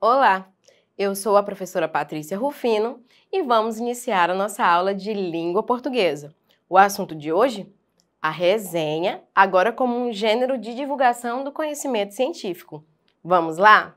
Olá, eu sou a professora Patrícia Rufino e vamos iniciar a nossa aula de língua portuguesa. O assunto de hoje? A resenha, agora como um gênero de divulgação do conhecimento científico. Vamos lá?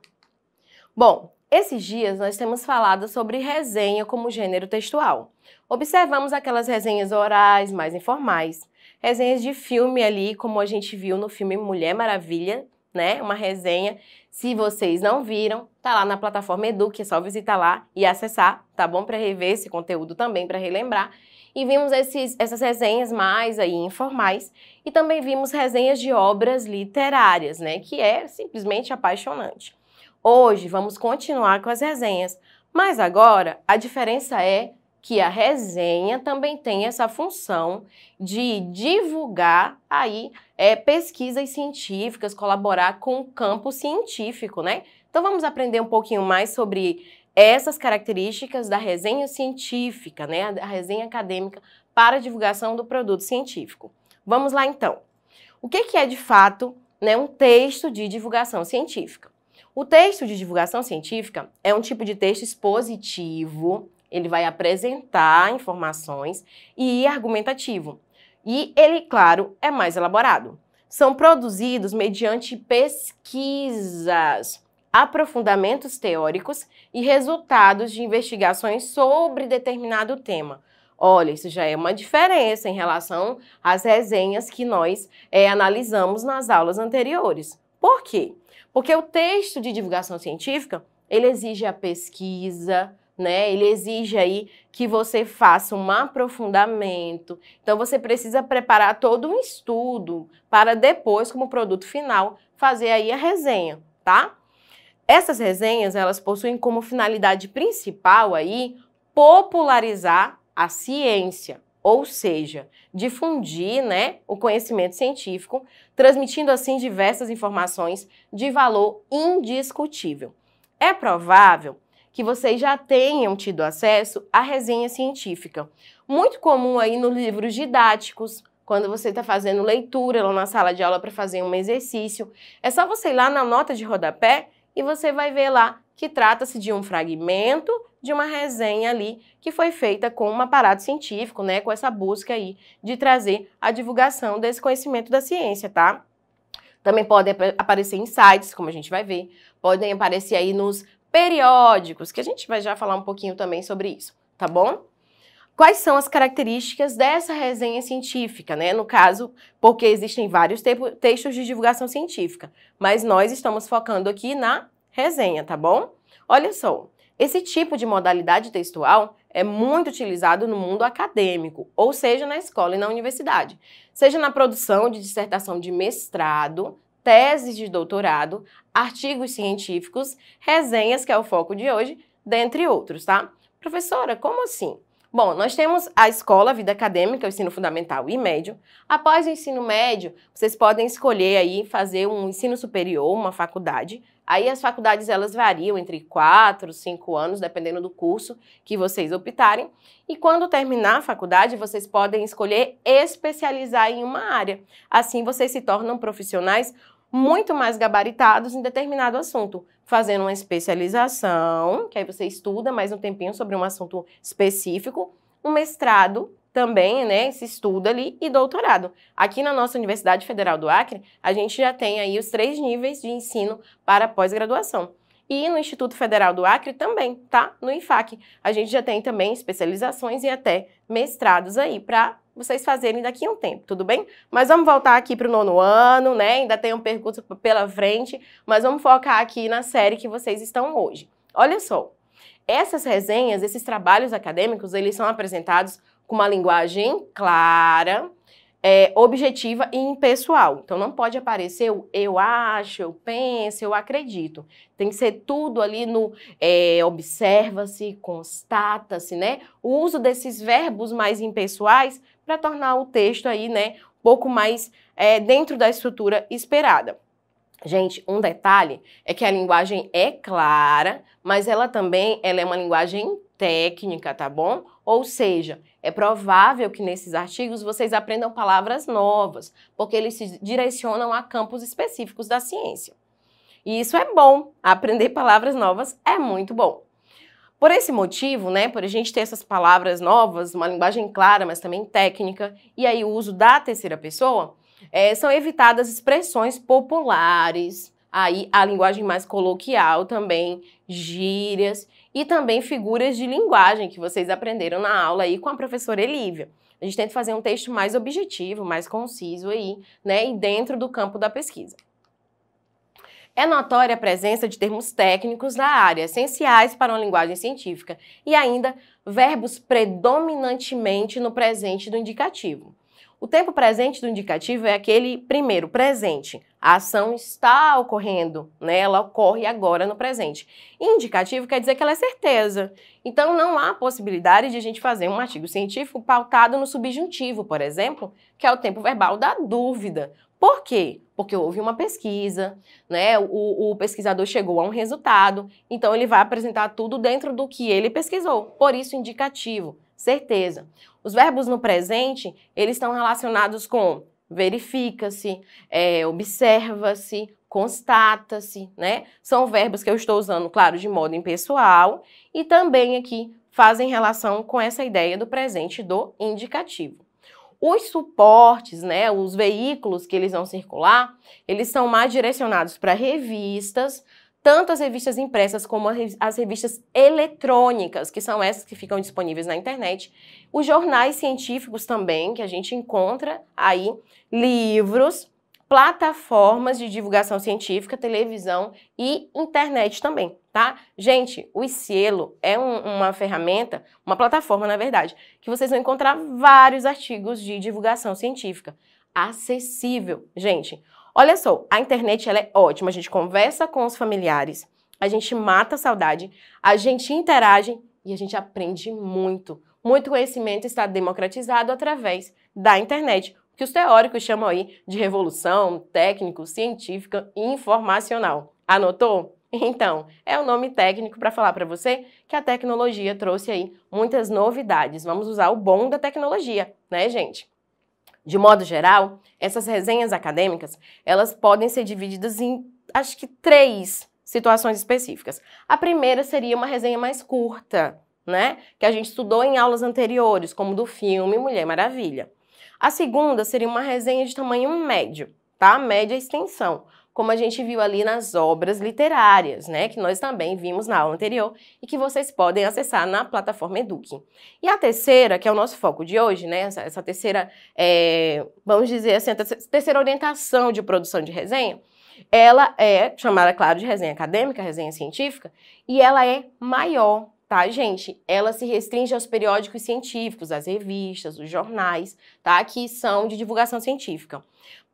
Bom, esses dias nós temos falado sobre resenha como gênero textual. Observamos aquelas resenhas orais, mais informais, resenhas de filme ali, como a gente viu no filme Mulher Maravilha, né? Uma resenha. Se vocês não viram, tá lá na plataforma Edu, é só visitar lá e acessar, tá bom? Para rever esse conteúdo também, para relembrar. E vimos essas resenhas mais aí informais e também vimos resenhas de obras literárias, né? Que é simplesmente apaixonante. Hoje vamos continuar com as resenhas, mas agora a diferença é que a resenha também tem essa função de divulgar aí pesquisas científicas, colaborar com o campo científico, né? Então vamos aprender um pouquinho mais sobre essas características da resenha científica, né? A resenha acadêmica para a divulgação do produto científico. Vamos lá então. O que é de fato, né, um texto de divulgação científica? O texto de divulgação científica é um tipo de texto expositivo, ele vai apresentar informações e argumentativo. E ele, claro, é mais elaborado. São produzidos mediante pesquisas, aprofundamentos teóricos e resultados de investigações sobre determinado tema. Olha, isso já é uma diferença em relação às resenhas que nós analisamos nas aulas anteriores. Por quê? Porque o texto de divulgação científica, ele exige a pesquisa, né? Ele exige aí que você faça um aprofundamento. Então, você precisa preparar todo um estudo para depois, como produto final, fazer aí a resenha, tá? Essas resenhas, elas possuem como finalidade principal aí popularizar a ciência, ou seja, difundir, né, o conhecimento científico, transmitindo assim diversas informações de valor indiscutível. É provável que vocês já tenham tido acesso à resenha científica, muito comum aí nos livros didáticos, quando você está fazendo leitura lá na sala de aula para fazer um exercício. É só você ir lá na nota de rodapé e você vai ver lá que trata-se de um fragmento de uma resenha ali que foi feita com um aparato científico, né, com essa busca aí de trazer a divulgação desse conhecimento da ciência, tá? Também podem aparecer em sites, como a gente vai ver, podem aparecer aí nos periódicos, que a gente vai já falar um pouquinho também sobre isso, tá bom? Quais são as características dessa resenha científica, né? No caso, porque existem vários textos de divulgação científica, mas nós estamos focando aqui na resenha, tá bom? Olha só, esse tipo de modalidade textual é muito utilizado no mundo acadêmico, ou seja, na escola e na universidade, seja na produção de dissertação de mestrado, teses de doutorado, artigos científicos, resenhas, que é o foco de hoje, dentre outros, tá? Professora, como assim? Bom, nós temos a escola, a vida acadêmica, o ensino fundamental e médio. Após o ensino médio, vocês podem escolher aí fazer um ensino superior, uma faculdade. Aí as faculdades, elas variam entre 4, 5 anos, dependendo do curso que vocês optarem. E quando terminar a faculdade, vocês podem escolher especializar em uma área. Assim, vocês se tornam profissionais muito mais gabaritados em determinado assunto, fazendo uma especialização, que aí você estuda mais um tempinho sobre um assunto específico, um mestrado também, né, se estuda ali, e doutorado. Aqui na nossa Universidade Federal do Acre, a gente já tem aí os 3 níveis de ensino para pós-graduação. E no Instituto Federal do Acre também, tá? No IFAC, a gente já tem também especializações e até mestrados aí para vocês fazerem daqui a um tempo, tudo bem? Mas vamos voltar aqui para o 9º ano, né? Ainda tem um percurso pela frente, mas vamos focar aqui na série que vocês estão hoje. Olha só, essas resenhas, esses trabalhos acadêmicos, eles são apresentados com uma linguagem clara, objetiva e impessoal. Então não pode aparecer o eu acho, eu penso, eu acredito. Tem que ser tudo ali no observa-se, constata-se, né? O uso desses verbos mais impessoais para tornar o texto aí, né, um pouco mais dentro da estrutura esperada. Gente, um detalhe é que a linguagem é clara, mas ela também é uma linguagem técnica, tá bom? Ou seja, é provável que nesses artigos vocês aprendam palavras novas, porque eles se direcionam a campos específicos da ciência. E isso é bom, aprender palavras novas é muito bom. Por esse motivo, né, por a gente ter essas palavras novas, uma linguagem clara, mas também técnica, e aí o uso da terceira pessoa, são evitadas expressões populares, aí a linguagem mais coloquial também, gírias e também figuras de linguagem que vocês aprenderam na aula aí com a professora Elívia. A gente tenta fazer um texto mais objetivo, mais conciso aí, né, e dentro do campo da pesquisa. É notória a presença de termos técnicos da área, essenciais para uma linguagem científica, e ainda verbos predominantemente no presente do indicativo. O tempo presente do indicativo é aquele primeiro presente. A ação está ocorrendo, né? Ela ocorre agora no presente. Indicativo quer dizer que ela é certeza. Então não há possibilidade de a gente fazer um artigo científico pautado no subjuntivo, por exemplo, que é o tempo verbal da dúvida. Por quê? Porque houve uma pesquisa, né? O pesquisador chegou a um resultado, então ele vai apresentar tudo dentro do que ele pesquisou. Por isso, indicativo, certeza. Os verbos no presente, eles estão relacionados com verifica-se, observa-se, constata-se, né? São verbos que eu estou usando, claro, de modo impessoal e também aqui fazem relação com essa ideia do presente do indicativo. Os suportes, né, os veículos que eles vão circular, eles são mais direcionados para revistas, tanto as revistas impressas como as revistas eletrônicas, que são essas que ficam disponíveis na internet. Os jornais científicos também, que a gente encontra aí, livros, plataformas de divulgação científica, televisão e internet também, tá? Gente, o Cielo é uma ferramenta, uma plataforma, na verdade, que vocês vão encontrar vários artigos de divulgação científica. Acessível, gente. Olha só, a internet ela é ótima, a gente conversa com os familiares, a gente mata a saudade, a gente interage e a gente aprende muito. Muito conhecimento está democratizado através da internet, que os teóricos chamam aí de revolução técnico, científica e informacional. Anotou? Então, é o nome técnico para falar para você que a tecnologia trouxe aí muitas novidades. Vamos usar o bom da tecnologia, né, gente? De modo geral, essas resenhas acadêmicas, elas podem ser divididas em, acho que, 3 situações específicas. A primeira seria uma resenha mais curta, né? Que a gente estudou em aulas anteriores, como do filme Mulher Maravilha. A segunda seria uma resenha de tamanho médio, tá? Média extensão, como a gente viu ali nas obras literárias, né? Que nós também vimos na aula anterior e que vocês podem acessar na plataforma Eduque. E a terceira, que é o nosso foco de hoje, né? Essa terceira, vamos dizer assim, a terceira orientação de produção de resenha, ela é chamada, claro, de resenha acadêmica, resenha científica, e ela é maior. Tá, gente? Ela se restringe aos periódicos científicos, às revistas, os jornais, tá? Que são de divulgação científica.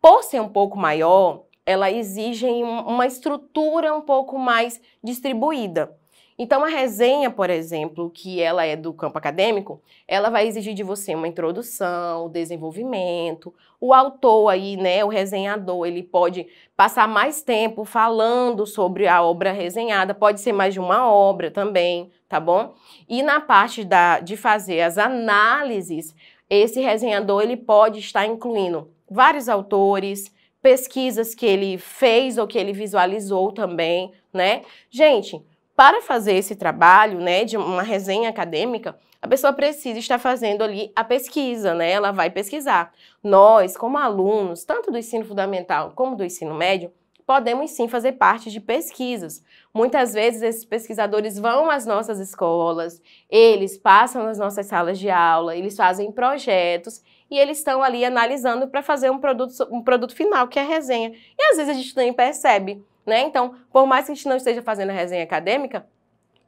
Por ser um pouco maior, ela exige uma estrutura um pouco mais distribuída. Então, a resenha, por exemplo, que ela é do campo acadêmico, ela vai exigir de você uma introdução, desenvolvimento. O autor aí, né, o resenhador, ele pode passar mais tempo falando sobre a obra resenhada, pode ser mais de uma obra também, tá bom? E na parte de fazer as análises, esse resenhador, ele pode estar incluindo vários autores, pesquisas que ele fez ou que ele visualizou também, né? Gente, para fazer esse trabalho, né, de uma resenha acadêmica, a pessoa precisa estar fazendo ali a pesquisa, né? Ela vai pesquisar. Nós, como alunos, tanto do ensino fundamental como do ensino médio, podemos sim fazer parte de pesquisas. Muitas vezes esses pesquisadores vão às nossas escolas, eles passam nas nossas salas de aula, eles fazem projetos e eles estão ali analisando para fazer um produto final, que é a resenha. E às vezes a gente nem percebe, né? Então, por mais que a gente não esteja fazendo a resenha acadêmica,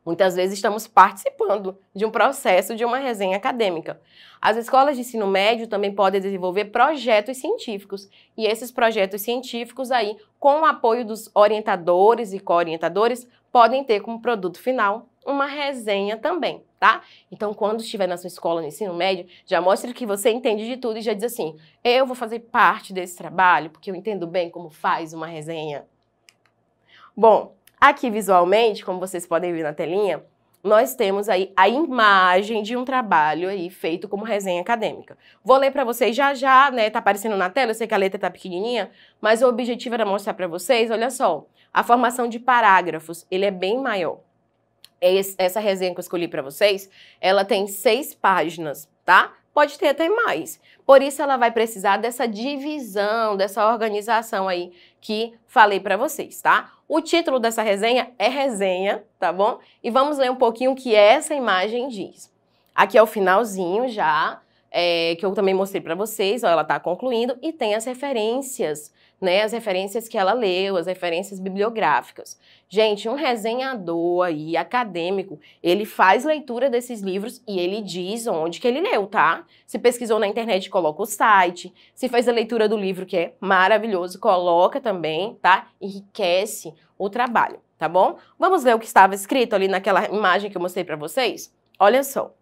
muitas vezes estamos participando de um processo de uma resenha acadêmica. As escolas de ensino médio também podem desenvolver projetos científicos. E esses projetos científicos aí, com o apoio dos orientadores e co-orientadores, podem ter como produto final uma resenha também, tá? Então, quando estiver na sua escola no ensino médio, já mostre que você entende de tudo e já diz assim, eu vou fazer parte desse trabalho porque eu entendo bem como faz uma resenha. Bom, aqui visualmente, como vocês podem ver na telinha, nós temos aí a imagem de um trabalho aí feito como resenha acadêmica. Vou ler para vocês já já, né? Tá aparecendo na tela, eu sei que a letra tá pequenininha, mas o objetivo era mostrar para vocês, olha só, a formação de parágrafos, ele é bem maior. Essa resenha que eu escolhi para vocês, ela tem 6 páginas, tá? Pode ter até mais. Por isso ela vai precisar dessa divisão, dessa organização aí que falei para vocês, tá? O título dessa resenha é resenha, tá bom? E vamos ler um pouquinho o que essa imagem diz. Aqui é o finalzinho já, que eu também mostrei para vocês, ó, ela tá concluindo, e tem as referências, né? As referências que ela leu, as referências bibliográficas. Gente, um resenhador aí, acadêmico, ele faz leitura desses livros e ele diz onde que ele leu, tá? Se pesquisou na internet, coloca o site. Se fez a leitura do livro, que é maravilhoso, coloca também, tá? Enriquece o trabalho, tá bom? Vamos ler o que estava escrito ali naquela imagem que eu mostrei para vocês? Olha só.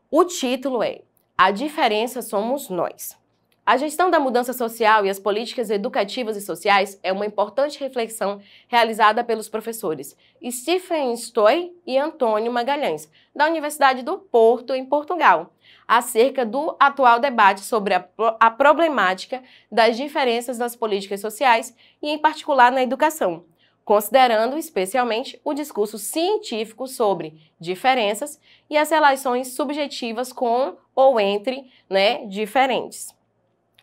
O título é A Diferença Somos Nós. A gestão da mudança social e as políticas educativas e sociais é uma importante reflexão realizada pelos professores Stephen Stoy e Antônio Magalhães, da Universidade do Porto, em Portugal, acerca do atual debate sobre a problemática das diferenças das políticas sociais e, em particular, na educação, considerando especialmente o discurso científico sobre diferenças e as relações subjetivas com ou entre, diferentes.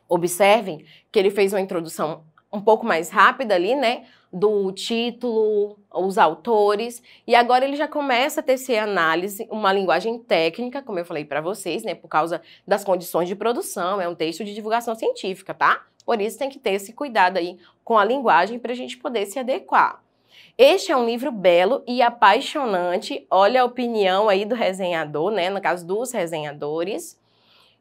Observem que ele fez uma introdução um pouco mais rápida ali, né, do título, os autores, e agora ele já começa a tecer análise, uma linguagem técnica, como eu falei para vocês, né, por causa das condições de produção, é um texto de divulgação científica, tá? Por isso tem que ter esse cuidado aí com a linguagem para a gente poder se adequar. Este é um livro belo e apaixonante, olha a opinião aí do resenhador, né, no caso dos resenhadores.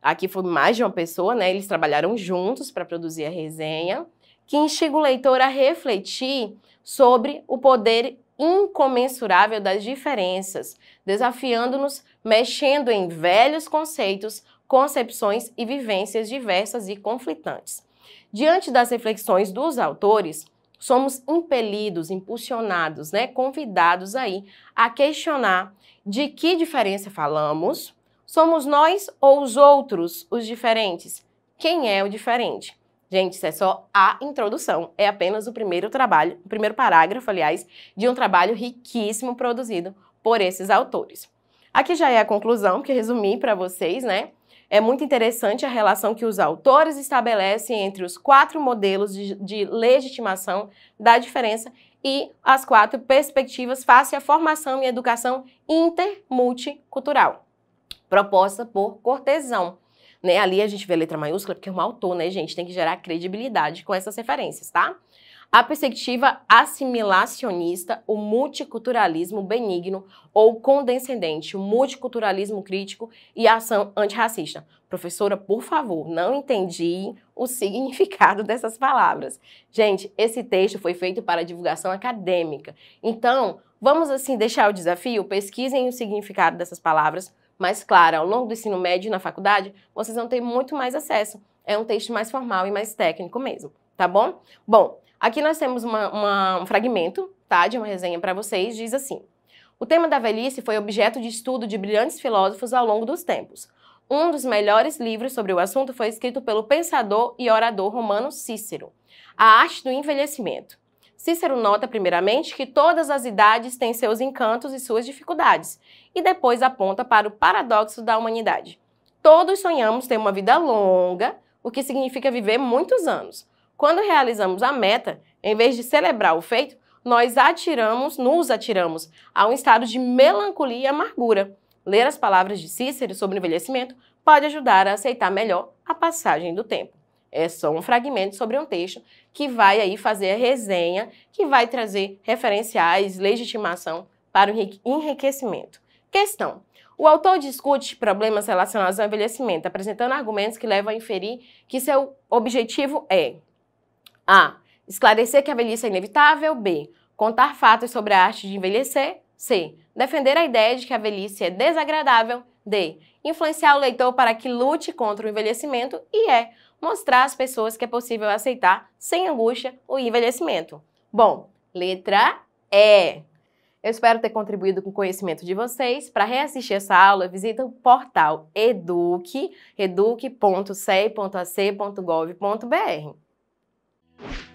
Aqui foi mais de uma pessoa, né? Eles trabalharam juntos para produzir a resenha, que instiga o leitor a refletir sobre o poder incomensurável das diferenças, desafiando-nos, mexendo em velhos conceitos, concepções e vivências diversas e conflitantes. Diante das reflexões dos autores, somos impelidos, impulsionados, né? Convidados aí a questionar de que diferença falamos. Somos nós ou os outros, os diferentes? Quem é o diferente? Gente, isso é só a introdução. É apenas o primeiro trabalho, o primeiro parágrafo, aliás, de um trabalho riquíssimo produzido por esses autores. Aqui já é a conclusão, que eu resumi para vocês, né? É muito interessante a relação que os autores estabelecem entre os 4 modelos de legitimação da diferença e as 4 perspectivas face à formação e educação intermulticultural, proposta por Cortesão, né? Ali a gente vê a letra maiúscula porque é um autor, né, gente? Tem que gerar credibilidade com essas referências, tá? A perspectiva assimilacionista, o multiculturalismo benigno ou condescendente, o multiculturalismo crítico e a ação antirracista. Professora, por favor, não entendi o significado dessas palavras. Gente, esse texto foi feito para divulgação acadêmica. Então, vamos assim deixar o desafio, pesquisem o significado dessas palavras. Mas, claro, ao longo do ensino médio e na faculdade, vocês vão ter muito mais acesso. É um texto mais formal e mais técnico mesmo, tá bom? Bom, aqui nós temos um fragmento, tá, de uma resenha para vocês, diz assim: o tema da velhice foi objeto de estudo de brilhantes filósofos ao longo dos tempos. Um dos melhores livros sobre o assunto foi escrito pelo pensador e orador romano Cícero, A Arte do Envelhecimento. Cícero nota, primeiramente, que todas as idades têm seus encantos e suas dificuldades, e depois aponta para o paradoxo da humanidade. Todos sonhamos ter uma vida longa, o que significa viver muitos anos. Quando realizamos a meta, em vez de celebrar o feito, nós nos atiramos a um estado de melancolia e amargura. Ler as palavras de Cícero sobre o envelhecimento pode ajudar a aceitar melhor a passagem do tempo. É só um fragmento sobre um texto que vai aí fazer a resenha, que vai trazer referenciais, legitimação para o enriquecimento. Questão: o autor discute problemas relacionados ao envelhecimento, apresentando argumentos que levam a inferir que seu objetivo é a. Esclarecer que a velhice é inevitável. B. Contar fatos sobre a arte de envelhecer. C. Defender a ideia de que a velhice é desagradável. D. Influenciar o leitor para que lute contra o envelhecimento. E E. Mostrar às pessoas que é possível aceitar, sem angústia, o envelhecimento. Bom, letra E. Eu espero ter contribuído com o conhecimento de vocês. Para reassistir essa aula, visita o portal eduque.ce.ac.gov.br.